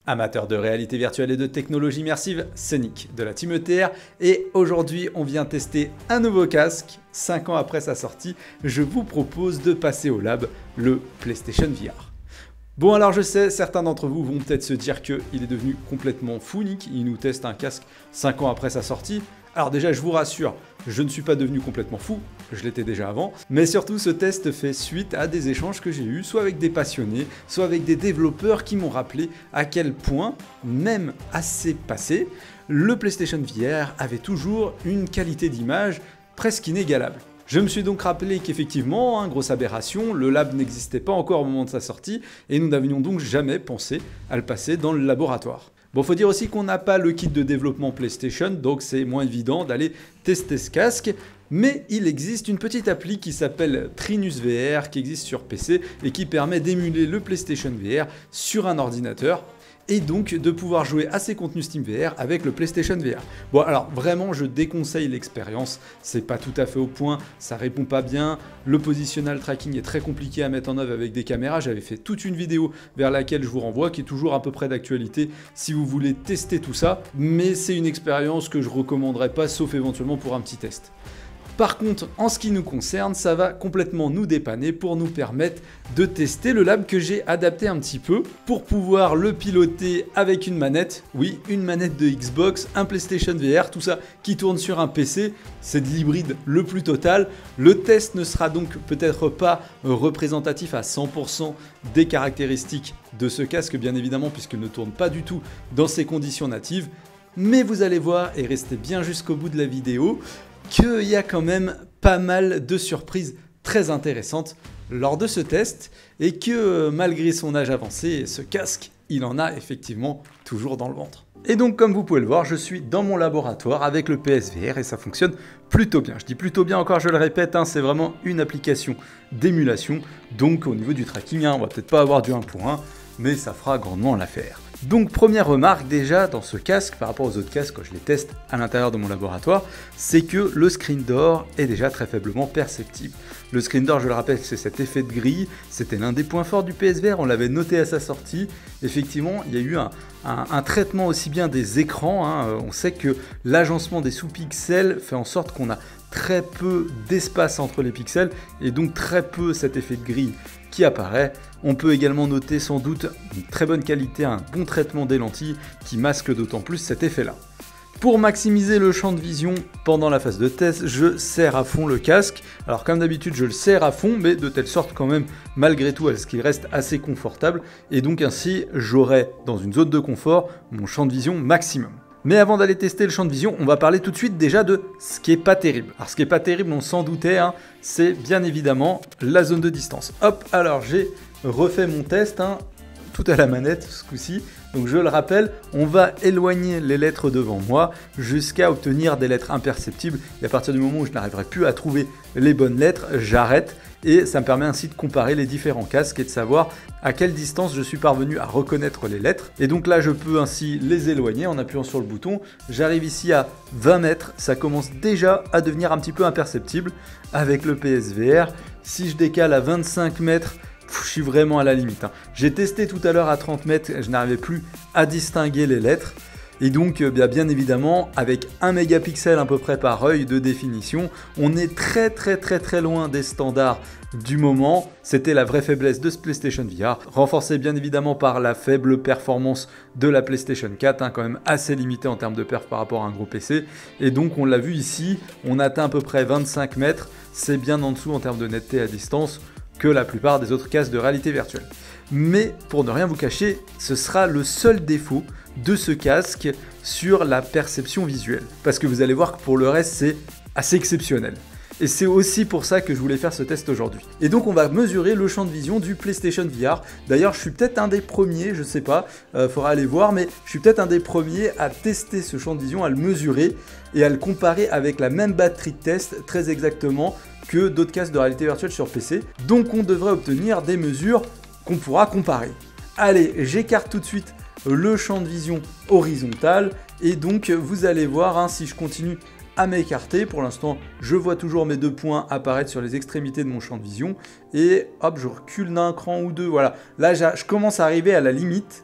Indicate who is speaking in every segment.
Speaker 1: Amateurs de réalité virtuelle et de technologie immersive, c'est Nick de la Team ETR et aujourd'hui on vient tester un nouveau casque. 5 ans après sa sortie, je vous propose de passer au lab, le PlayStation VR. Bon alors je sais, certains d'entre vous vont peut-être se dire qu'il est devenu complètement fou Nick, il nous teste un casque 5 ans après sa sortie. Alors déjà je vous rassure, je ne suis pas devenu complètement fou, je l'étais déjà avant, mais surtout ce test fait suite à des échanges que j'ai eus, soit avec des passionnés, soit avec des développeurs qui m'ont rappelé à quel point, même assez passé, le PlayStation VR avait toujours une qualité d'image presque inégalable. Je me suis donc rappelé qu'effectivement, grosse aberration, le lab n'existait pas encore au moment de sa sortie, et nous n'avions donc jamais pensé à le passer dans le laboratoire. Bon, faut dire aussi qu'on n'a pas le kit de développement PlayStation, donc c'est moins évident d'aller tester ce casque, mais il existe une petite appli qui s'appelle Trinus VR, qui existe sur PC, et qui permet d'émuler le PlayStation VR sur un ordinateur, et donc de pouvoir jouer à ces contenus Steam VR avec le PlayStation VR. Bon alors vraiment je déconseille l'expérience, c'est pas tout à fait au point, ça répond pas bien, le positional tracking est très compliqué à mettre en œuvre avec des caméras, j'avais fait toute une vidéo vers laquelle je vous renvoie qui est toujours à peu près d'actualité si vous voulez tester tout ça, mais c'est une expérience que je recommanderais pas sauf éventuellement pour un petit test. Par contre, en ce qui nous concerne, ça va complètement nous dépanner pour nous permettre de tester le lab que j'ai adapté un petit peu pour pouvoir le piloter avec une manette. Oui, une manette de Xbox, un PlayStation VR, tout ça qui tourne sur un PC. C'est de l'hybride le plus total. Le test ne sera donc peut-être pas représentatif à 100% des caractéristiques de ce casque, bien évidemment, puisqu'il ne tourne pas du tout dans ses conditions natives. Mais vous allez voir, et restez bien jusqu'au bout de la vidéo, qu'il y a quand même pas mal de surprises très intéressantes lors de ce test et que malgré son âge avancé, ce casque, il en a effectivement toujours dans le ventre. Et donc comme vous pouvez le voir, je suis dans mon laboratoire avec le PSVR et ça fonctionne plutôt bien. Je dis plutôt bien encore, je le répète, c'est vraiment une application d'émulation, donc au niveau du tracking, on va peut-être pas avoir du 1 pour 1, mais ça fera grandement l'affaire. Donc première remarque déjà dans ce casque par rapport aux autres casques quand je les teste à l'intérieur de mon laboratoire, c'est que le screen door est déjà très faiblement perceptible. Le screen door, je le rappelle, c'est cet effet de grille, c'était l'un des points forts du PSVR, on l'avait noté à sa sortie. Effectivement, il y a eu un traitement aussi bien des écrans, on sait que l'agencement des sous-pixels fait en sorte qu'on a très peu d'espace entre les pixels et donc très peu cet effet de grille qui apparaît. On peut également noter sans doute une très bonne qualité, un bon traitement des lentilles qui masque d'autant plus cet effet-là. Pour maximiser le champ de vision pendant la phase de test, je serre à fond le casque. Alors comme d'habitude, je le serre à fond, mais de telle sorte quand même, malgré tout, à ce qu'il reste assez confortable. Et donc ainsi, j'aurai dans une zone de confort mon champ de vision maximum. Mais avant d'aller tester le champ de vision, on va parler tout de suite déjà de ce qui est pas terrible. Alors ce qui est pas terrible, on s'en doutait, c'est bien évidemment la zone de distance. Hop, alors j'ai refait mon test, tout à la manette ce coup-ci. Donc je le rappelle, on va éloigner les lettres devant moi jusqu'à obtenir des lettres imperceptibles. Et à partir du moment où je n'arriverai plus à trouver les bonnes lettres, j'arrête. Et ça me permet ainsi de comparer les différents casques et de savoir à quelle distance je suis parvenu à reconnaître les lettres. Et donc là, je peux ainsi les éloigner en appuyant sur le bouton. J'arrive ici à 20 mètres, ça commence déjà à devenir un petit peu imperceptible avec le PSVR. Si je décale à 25 mètres, je suis vraiment à la limite. J'ai testé tout à l'heure à 30 mètres, je n'arrivais plus à distinguer les lettres. Et donc, bien évidemment, avec 1 mégapixel à peu près par œil de définition, on est très loin des standards du moment. C'était la vraie faiblesse de ce PlayStation VR, renforcée bien évidemment par la faible performance de la PlayStation 4, quand même assez limitée en termes de perf par rapport à un gros PC. Et donc, on l'a vu ici, on atteint à peu près 25 mètres, c'est bien en dessous en termes de netteté à distance que la plupart des autres casques de réalité virtuelle. Mais pour ne rien vous cacher, ce sera le seul défaut de ce casque sur la perception visuelle. Parce que vous allez voir que pour le reste, c'est assez exceptionnel. Et c'est aussi pour ça que je voulais faire ce test aujourd'hui. Et donc on va mesurer le champ de vision du PlayStation VR. D'ailleurs, je suis peut-être un des premiers, je sais pas, faudra aller voir, mais je suis peut-être un des premiers à tester ce champ de vision, à le mesurer et à le comparer avec la même batterie de test, très exactement, que d'autres casques de réalité virtuelle sur PC. Donc on devrait obtenir des mesures qu'on pourra comparer. Allez, j'écarte tout de suite le champ de vision horizontal et donc vous allez voir si je continue à m'écarter. Pour l'instant, je vois toujours mes 2 points apparaître sur les extrémités de mon champ de vision et hop, je recule d'un cran ou deux. Voilà, là je commence à arriver à la limite.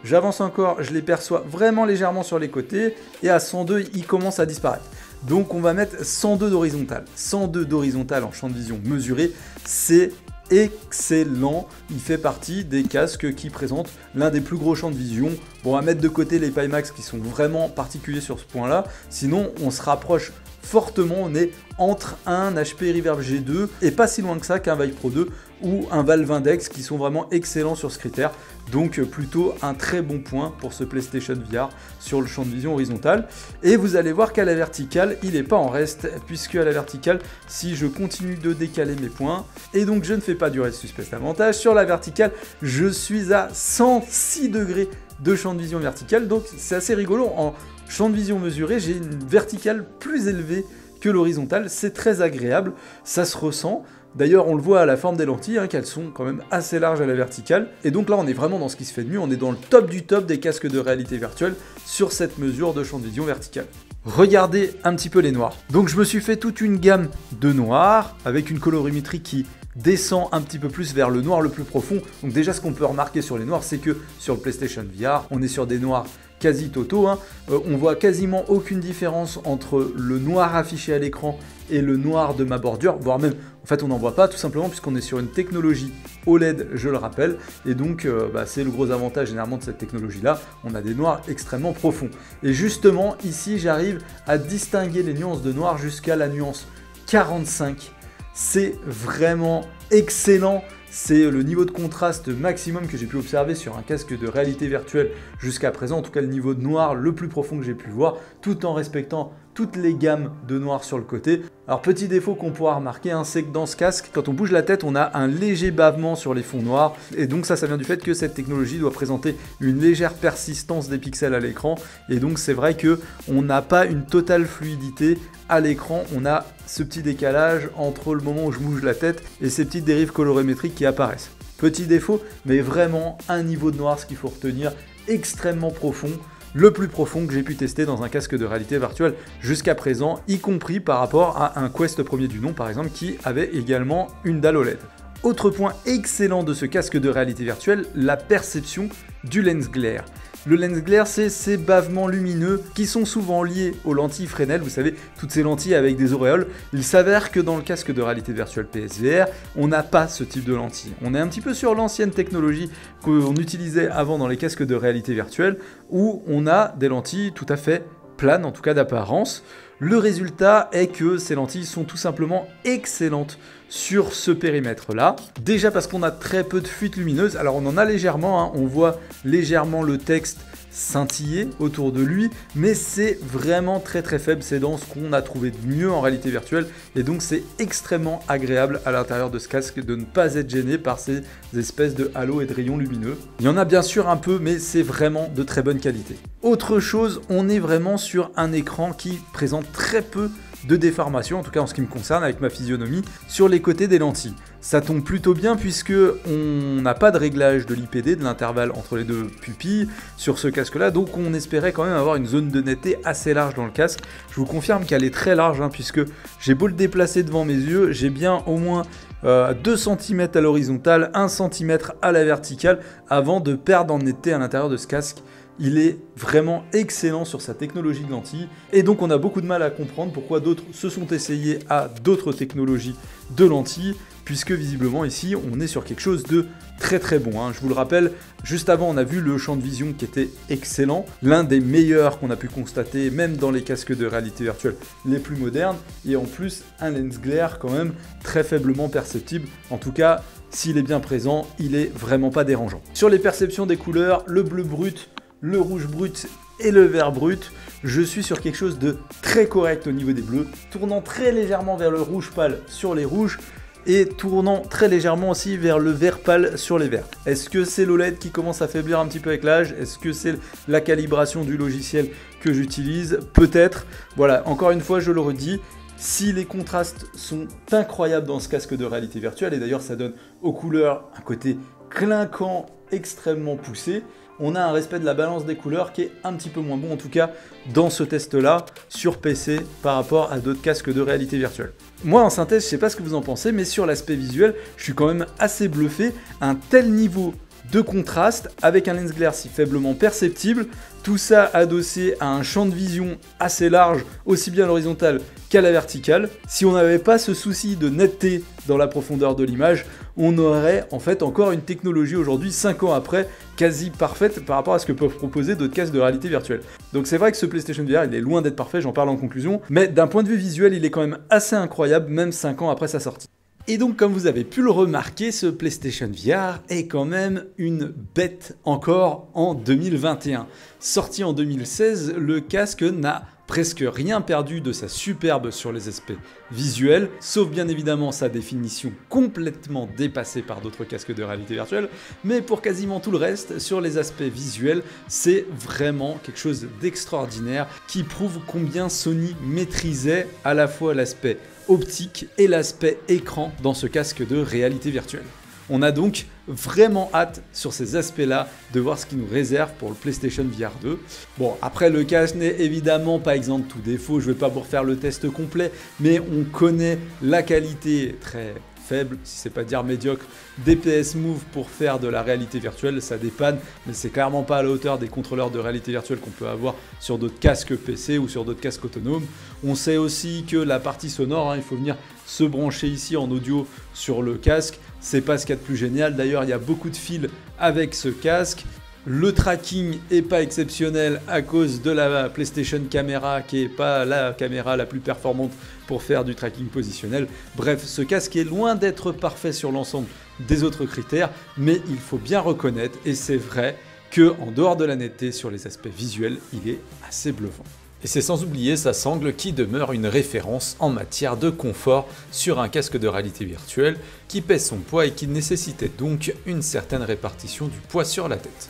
Speaker 1: j'avance encore, je les perçois vraiment légèrement sur les côtés, et à 102, ils commencent à disparaître. Donc on va mettre 102 d'horizontale. 102 d'horizontale en champ de vision mesuré, c'est excellent. Il fait partie des casques qui présentent l'un des plus gros champs de vision. Bon, on va mettre de côté les Pimax qui sont vraiment particuliers sur ce point-là. Sinon, on se rapproche fortement, on est entre un HP Reverb G2 et pas si loin que ça qu'un Vive Pro 2 ou un Valve Index qui sont vraiment excellents sur ce critère. Donc plutôt un très bon point pour ce PlayStation VR sur le champ de vision horizontal. Et vous allez voir qu'à la verticale, il n'est pas en reste, puisque à la verticale, si je continue de décaler mes points, et donc je ne fais pas durer suspect davantage, sur la verticale, je suis à 106 degrés de champ de vision vertical. Donc c'est assez rigolo. En champ de vision mesuré, j'ai une verticale plus élevée que l'horizontale. C'est très agréable, ça se ressent. D'ailleurs, on le voit à la forme des lentilles, qu'elles sont quand même assez larges à la verticale. Et donc là, on est vraiment dans ce qui se fait de mieux. On est dans le top du top des casques de réalité virtuelle sur cette mesure de champ de vision vertical. Regardez un petit peu les noirs. Donc je me suis fait toute une gamme de noirs avec une colorimétrie qui descend un petit peu plus vers le noir le plus profond. Donc déjà, ce qu'on peut remarquer sur les noirs, c'est que sur le PlayStation VR, on est sur des noirs quasi totaux. On voit quasiment aucune différence entre le noir affiché à l'écran et le noir de ma bordure, voire même, en fait, on n'en voit pas, tout simplement puisqu'on est sur une technologie OLED, je le rappelle, et donc c'est le gros avantage généralement de cette technologie-là, on a des noirs extrêmement profonds. Et justement, ici, j'arrive à distinguer les nuances de noir jusqu'à la nuance 45. C'est vraiment excellent. C'est le niveau de contraste maximum que j'ai pu observer sur un casque de réalité virtuelle jusqu'à présent, en tout cas le niveau de noir le plus profond que j'ai pu voir, tout en respectant toutes les gammes de noir sur le côté. Alors petit défaut qu'on pourra remarquer, c'est que dans ce casque, quand on bouge la tête, on a un léger bavement sur les fonds noirs, et donc ça vient du fait que cette technologie doit présenter une légère persistance des pixels à l'écran, et donc c'est vrai que on n'a pas une totale fluidité à l'écran, on a ce petit décalage entre le moment où je bouge la tête et ces petites dérives colorimétriques qui apparaissent. Petit défaut, mais vraiment un niveau de noir, ce qu'il faut retenir, extrêmement profond, le plus profond que j'ai pu tester dans un casque de réalité virtuelle jusqu'à présent, y compris par rapport à un Quest premier du nom par exemple qui avait également une dalle OLED. Autre point excellent de ce casque de réalité virtuelle, la perception du lens glare. Le lens glare, c'est ces bavements lumineux qui sont souvent liés aux lentilles Fresnel, vous savez, toutes ces lentilles avec des auréoles. Il s'avère que dans le casque de réalité virtuelle PSVR, on n'a pas ce type de lentilles. On est un petit peu sur l'ancienne technologie qu'on utilisait avant dans les casques de réalité virtuelle, où on a des lentilles tout à fait planes, en tout cas d'apparence. Le résultat est que ces lentilles sont tout simplement excellentes sur ce périmètre-là. Déjà parce qu'on a très peu de fuites lumineuses. Alors on en a légèrement, on voit légèrement le texte scintiller autour de lui, mais c'est vraiment très très faible. C'est dans ce qu'on a trouvé de mieux en réalité virtuelle, et donc c'est extrêmement agréable à l'intérieur de ce casque de ne pas être gêné par ces espèces de halos et de rayons lumineux. Il y en a bien sûr un peu, mais c'est vraiment de très bonne qualité. Autre chose, on est vraiment sur un écran qui présente très peu de déformation, en tout cas en ce qui me concerne avec ma physionomie, sur les côtés des lentilles. Ça tombe plutôt bien puisque on n'a pas de réglage de l'IPD, de l'intervalle entre les deux pupilles sur ce casque-là, donc on espérait quand même avoir une zone de netteté assez large dans le casque. Je vous confirme qu'elle est très large, puisque j'ai beau le déplacer devant mes yeux, j'ai bien au moins 2 cm à l'horizontale, 1 cm à la verticale, avant de perdre en netteté à l'intérieur de ce casque. Il est vraiment excellent sur sa technologie de lentilles, et donc on a beaucoup de mal à comprendre pourquoi d'autres se sont essayés à d'autres technologies de lentilles, puisque visiblement ici on est sur quelque chose de très très bon. Je vous le rappelle, juste avant on a vu le champ de vision qui était excellent, l'un des meilleurs qu'on a pu constater même dans les casques de réalité virtuelle les plus modernes, et en plus un lens glare quand même très faiblement perceptible, en tout cas s'il est bien présent, il est vraiment pas dérangeant. Sur les perceptions des couleurs, le bleu brut, le rouge brut et le vert brut, je suis sur quelque chose de très correct au niveau des bleus, tournant très légèrement vers le rouge pâle sur les rouges et tournant très légèrement aussi vers le vert pâle sur les verts. Est-ce que c'est l'OLED qui commence à faiblir un petit peu avec l'âge? Est-ce que c'est la calibration du logiciel que j'utilise? Peut-être. Voilà, encore une fois, je le redis, si les contrastes sont incroyables dans ce casque de réalité virtuelle, et d'ailleurs ça donne aux couleurs un côté clinquant extrêmement poussé, on a un respect de la balance des couleurs qui est un petit peu moins bon, en tout cas dans ce test-là, sur PC par rapport à d'autres casques de réalité virtuelle. Moi en synthèse, je sais pas ce que vous en pensez, mais sur l'aspect visuel, je suis quand même assez bluffé. Un tel niveau de contraste avec un lens glare si faiblement perceptible, tout ça adossé à un champ de vision assez large, aussi bien à l'horizontale qu'à la verticale. Si on n'avait pas ce souci de netteté dans la profondeur de l'image, on aurait en fait encore une technologie aujourd'hui, 5 ans après, quasi parfaite par rapport à ce que peuvent proposer d'autres casques de réalité virtuelle. Donc c'est vrai que ce PlayStation VR, il est loin d'être parfait, j'en parle en conclusion, mais d'un point de vue visuel, il est quand même assez incroyable, même 5 ans après sa sortie. Et donc, comme vous avez pu le remarquer, ce PlayStation VR est quand même une bête encore en 2021. Sorti en 2016, le casque n'a presque rien perdu de sa superbe sur les aspects visuels, sauf bien évidemment sa définition complètement dépassée par d'autres casques de réalité virtuelle, mais pour quasiment tout le reste, sur les aspects visuels, c'est vraiment quelque chose d'extraordinaire qui prouve combien Sony maîtrisait à la fois l'aspect optique et l'aspect écran dans ce casque de réalité virtuelle. On a donc vraiment hâte sur ces aspects-là de voir ce qu'il nous réserve pour le PlayStation VR 2. Bon, après le casque n'est évidemment pas exempt de tout défaut, je ne vais pas vous refaire le test complet, mais on connaît la qualité très faible, si c'est pas dire médiocre, des PS Move pour faire de la réalité virtuelle, ça dépanne, mais c'est clairement pas à la hauteur des contrôleurs de réalité virtuelle qu'on peut avoir sur d'autres casques PC ou sur d'autres casques autonomes. On sait aussi que la partie sonore, il faut venir se brancher ici en audio sur le casque, c'est pas ce qu'il y a de plus génial, d'ailleurs il y a beaucoup de fils avec ce casque. Le tracking est pas exceptionnel à cause de la PlayStation Camera qui est pas la caméra la plus performante pour faire du tracking positionnel. Bref, ce casque est loin d'être parfait sur l'ensemble des autres critères, mais il faut bien reconnaître, et c'est vrai, que en dehors de la netteté sur les aspects visuels, il est assez bluffant. Et c'est sans oublier sa sangle qui demeure une référence en matière de confort sur un casque de réalité virtuelle qui pèse son poids et qui nécessitait donc une certaine répartition du poids sur la tête.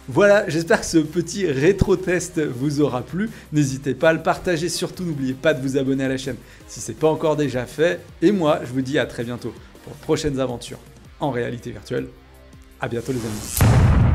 Speaker 1: Voilà, j'espère que ce petit rétro-test vous aura plu. N'hésitez pas à le partager, surtout n'oubliez pas de vous abonner à la chaîne si ce n'est pas encore déjà fait. Et moi, je vous dis à très bientôt pour de prochaines aventures en réalité virtuelle. À bientôt les amis.